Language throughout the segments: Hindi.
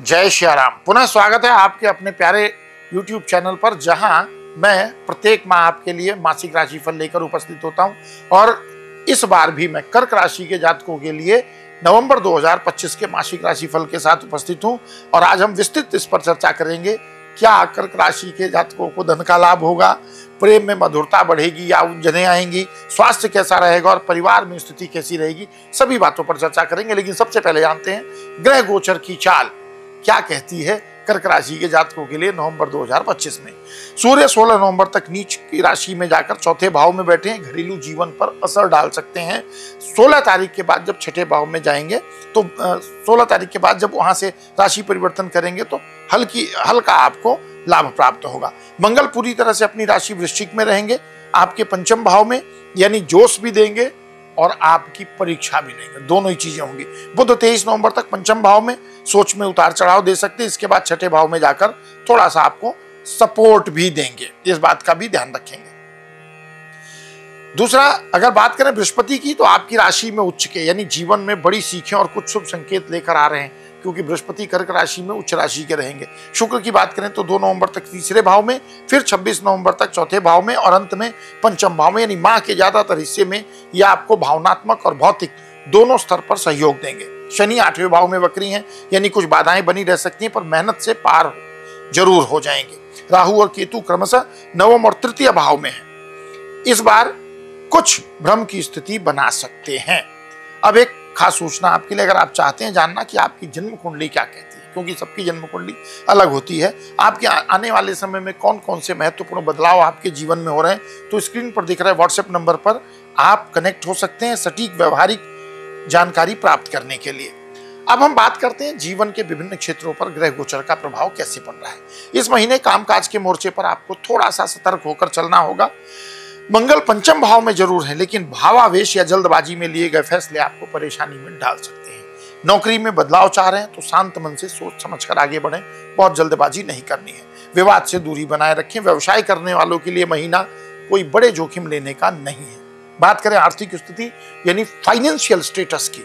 जय श्री राम। पुनः स्वागत है आपके अपने प्यारे YouTube चैनल पर, जहां मैं प्रत्येक माह आपके लिए मासिक राशिफल लेकर उपस्थित होता हूं। और इस बार भी मैं कर्क राशि के जातकों के लिए नवंबर 2025 के मासिक राशिफल के साथ उपस्थित हूं। और आज हम विस्तृत इस पर चर्चा करेंगे, क्या कर्क राशि के जातकों को धन का लाभ होगा, प्रेम में मधुरता बढ़ेगी या उलझनें आएंगी, स्वास्थ्य कैसा रहेगा और परिवार में स्थिति कैसी रहेगी, सभी बातों पर चर्चा करेंगे। लेकिन सबसे पहले जानते हैं ग्रह गोचर की चाल क्या कहती है कर्क राशि के जातकों के लिए नवंबर 2025 में। सूर्य 16 नवंबर तक नीच की राशि में जाकर चौथे भाव में बैठे हैं, घरेलू जीवन पर असर डाल सकते हैं। 16 तारीख के बाद जब छठे भाव में जाएंगे तो 16 तारीख के बाद जब वहां से राशि परिवर्तन करेंगे तो हल्का आपको लाभ प्राप्त होगा। मंगल पूरी तरह से अपनी राशि वृश्चिक में रहेंगे, आपके पंचम भाव में, यानी जोश भी देंगे और आपकी परीक्षा भी लेंगे, दोनों ही चीजें होंगी। बुध 23 नवंबर तक पंचम भाव में सोच में उतार चढ़ाव दे सकते हैं, इसके बाद छठे भाव में जाकर थोड़ा सा आपको सपोर्ट भी देंगे, इस बात का भी ध्यान रखेंगे। दूसरा, अगर बात करें बृहस्पति की, तो आपकी राशि में उच्च के यानी जीवन में बड़ी सीखें और कुछ शुभ संकेत लेकर आ रहे हैं, क्योंकि बृहस्पति कर्क राशि में उच्च राशि के रहेंगे। शुक्र की बात करें तो 2 नवंबर तक तीसरे भाव में, फिर 26 नवंबर तक चौथे भाव में और अंत में पंचम भाव में, यानी माह के ज्यादातर हिस्से में यह आपको भावनात्मक और भौतिक दोनों स्तर पर सहयोग देंगे। शनि 8वें भाव में वक्री हैं, यानी कुछ बाधाएं बनी रह सकती हैं, पर मेहनत से पार जरूर हो जाएंगे। राहु और केतु क्रमशः नवम और तृतीय भाव में है, इस बार कुछ भ्रम की स्थिति बना सकते हैं। अब एक खास सूचना आपके लिए, अगर आप चाहते हैं जानना कि आपकी जन्म कुंडली क्या कहती है, क्योंकि सबकी जन्म कुंडली अलग होती है, आपके आने वाले समय में कौन कौन से महत्वपूर्ण बदलाव आपके जीवन में हो रहे हैं, तो स्क्रीन पर दिख रहे व्हाट्सएप नंबर पर आप कनेक्ट हो सकते हैं सटीक व्यवहारिक जानकारी प्राप्त करने के लिए। अब हम बात करते हैं जीवन के विभिन्न क्षेत्रों पर ग्रह गोचर का प्रभाव कैसे पड़ रहा है। इस महीने कामकाज के मोर्चे पर आपको थोड़ा सा सतर्क होकर चलना होगा। मंगल पंचम भाव में जरूर है, लेकिन भावावेश या जल्दबाजी में लिए गए फैसले आपको परेशानी में डाल सकते हैं। नौकरी में बदलाव चाह रहे हैं तो शांत मन से सोच समझकर आगे बढ़ें, बहुत जल्दबाजी नहीं करनी है। विवाद से दूरी बनाए रखें। व्यवसाय करने वालों के लिए महीना कोई बड़े जोखिम लेने का नहीं है। बात करें आर्थिक स्थिति यानी फाइनेंशियल स्टेटस की,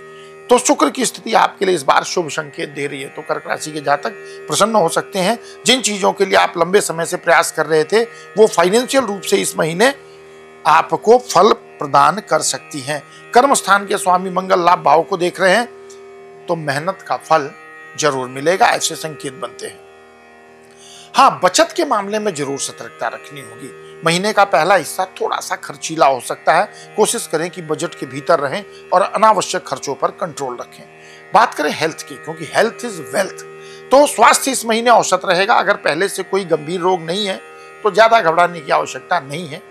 तो शुक्र की स्थिति आपके लिए इस बार शुभ संकेत दे रही है, तो कर्क राशि के जातक प्रसन्न हो सकते हैं। जिन चीजों के लिए आप लंबे समय से प्रयास कर रहे थे वो फाइनेंशियल रूप से इस महीने आपको फल प्रदान कर सकती हैं। कर्म स्थान के स्वामी मंगल लाभ भाव को देख रहे हैं तो मेहनत का फल जरूर मिलेगा, ऐसे संकेत बनते हैं। हाँ, बचत के मामले में जरूर सतर्कता रखनी होगी। महीने का पहला हिस्सा थोड़ा सा खर्चीला हो सकता है, कोशिश करें कि बजट के भीतर रहें और अनावश्यक खर्चों पर कंट्रोल रखें। बात करें हेल्थ की, क्योंकि हेल्थ इज वेल्थ, तो स्वास्थ्य इस महीने औसत रहेगा। अगर पहले से कोई गंभीर रोग नहीं है तो ज्यादा घबराने की आवश्यकता नहीं है।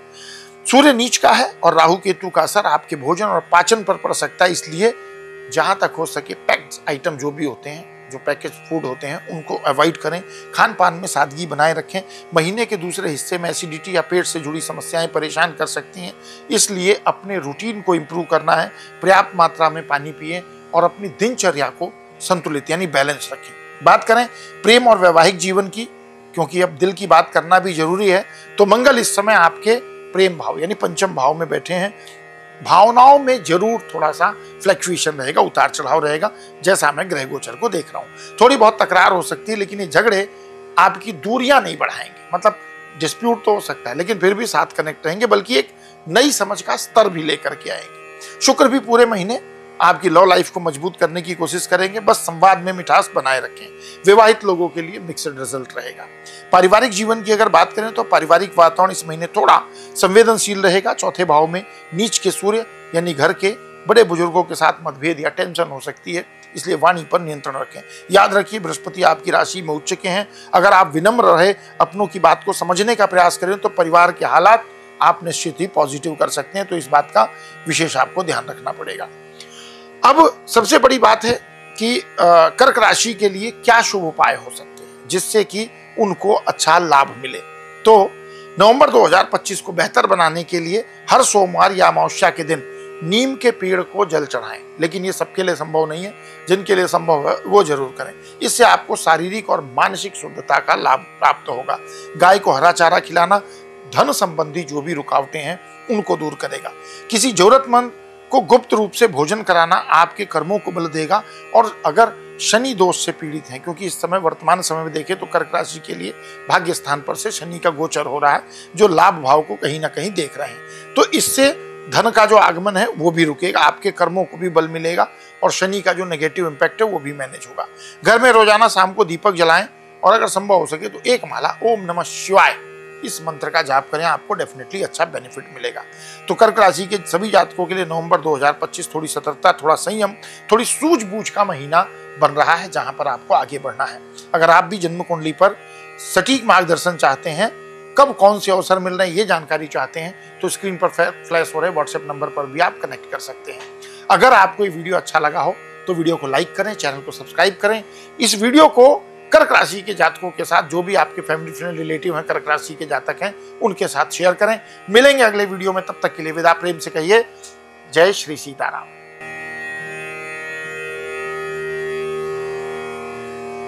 सूर्य नीच का है और राहु केतु का असर आपके भोजन और पाचन पर पड़ सकता है, इसलिए जहां तक हो सके पैक्ड आइटम जो भी होते हैं, जो पैकेज फूड होते हैं, उनको अवॉइड करें। खान पान में सादगी बनाए रखें। महीने के दूसरे हिस्से में एसिडिटी या पेट से जुड़ी समस्याएं परेशान कर सकती हैं, इसलिए अपने रूटीन को इम्प्रूव करना है। पर्याप्त मात्रा में पानी पिएं और अपनी दिनचर्या को संतुलित यानी बैलेंस रखें। बात करें प्रेम और वैवाहिक जीवन की, क्योंकि अब दिल की बात करना भी जरूरी है, तो मंगल इस समय आपके प्रेम भाव यानी पंचम भाव में बैठे हैं। भावनाओं में जरूर थोड़ा सा फ्लक्चुएशन रहेगा, उतार चढ़ाव रहेगा, जैसा मैं ग्रह गोचर को देख रहा हूं। थोड़ी बहुत तकरार हो सकती है, लेकिन ये झगड़े आपकी दूरियां नहीं बढ़ाएंगे। मतलब डिस्प्यूट तो हो सकता है, लेकिन फिर भी साथ कनेक्ट रहेंगे, बल्कि एक नई समझ का स्तर भी लेकर के आएंगे। शुक्र भी पूरे महीने आपकी लव लाइफ को मजबूत करने की कोशिश करेंगे, बस संवाद में मिठास बनाए रखें। विवाहित लोगों के लिए मिक्सड रिजल्ट रहेगा। पारिवारिक जीवन की अगर बात करें तो पारिवारिक वातावरण इस महीने थोड़ा संवेदनशील रहेगा। चौथे भाव में नीच के सूर्य यानी घर के बड़े बुजुर्गों के साथ मतभेद या टेंशन हो सकती है, इसलिए वाणी पर नियंत्रण रखें। याद रखिए बृहस्पति आपकी राशि में उच्च के हैं। अगर आप विनम्र रहे, अपनों की बात को समझने का प्रयास करें तो परिवार के हालात आप निश्चित ही पॉजिटिव कर सकते हैं, तो इस बात का विशेष आपको ध्यान रखना पड़ेगा। अब सबसे बड़ी बात है कि कर्क राशि के लिए क्या शुभ उपाय हो सकते हैं जिससे कि उनको अच्छा लाभ मिले। तो नवंबर 2025 को बेहतर बनाने के लिए हर सोमवार या अमावस्या के दिन नीम के पेड़ को जल चढ़ाएं, लेकिन ये सबके लिए संभव नहीं है। जिनके लिए संभव है वो जरूर करें, इससे आपको शारीरिक और मानसिक शुद्धता का लाभ प्राप्त होगा। गाय को हरा चारा खिलाना धन संबंधी जो भी रुकावटें हैं उनको दूर करेगा। किसी जरूरतमंद को गुप्त रूप से भोजन कराना आपके कर्मों को बल देगा, और अगर शनि दोष से पीड़ित हैं, क्योंकि इस समय वर्तमान समय में देखें तो कर्क राशि के लिए भाग्य स्थान पर से शनि का गोचर हो रहा है, जो लाभ भाव को कहीं ना कहीं देख रहे हैं। तो इससे धन का जो आगमन है वो भी रुकेगा, आपके कर्मों को भी बल मिलेगा और शनि का जो नेगेटिव इंपैक्ट है वो भी मैनेज होगा। घर में रोजाना शाम को दीपक जलाएं और अगर संभव हो सके तो एक माला ओम नमः शिवाय इस मंत्र का जाप करें, आपको डेफिनेटली अच्छा बेनिफिट मिलेगा। तो कर्क राशि के सभी जातकों के लिए नवंबर 2025 थोड़ी सतर्कता, थोड़ा संयम, थोड़ी सूझबूझ का महीना बन रहा है, जहां पर आपको आगे बढ़ना है। अगर आप भी जन्म कुंडली पर सटीक मार्गदर्शन चाहते हैं, कब कौन से अवसर मिल रहे हैं ये जानकारी चाहते हैं, तो स्क्रीन पर फ्लैश हो रहे व्हाट्सएप नंबर पर भी आप कनेक्ट कर सकते हैं। अगर आपको ये वीडियो अच्छा लगा हो तो वीडियो को लाइक करें, चैनल को सब्सक्राइब करें। इस वीडियो को कर्क राशि के जातकों के साथ, जो भी आपके फैमिली फ्रेंड रिलेटिव हैं कर्क राशि के जातक हैं, उनके साथ शेयर करें। मिलेंगे अगले वीडियो में, तब तक के लिए विदा। प्रेम से कहिए जय श्री सीताराम।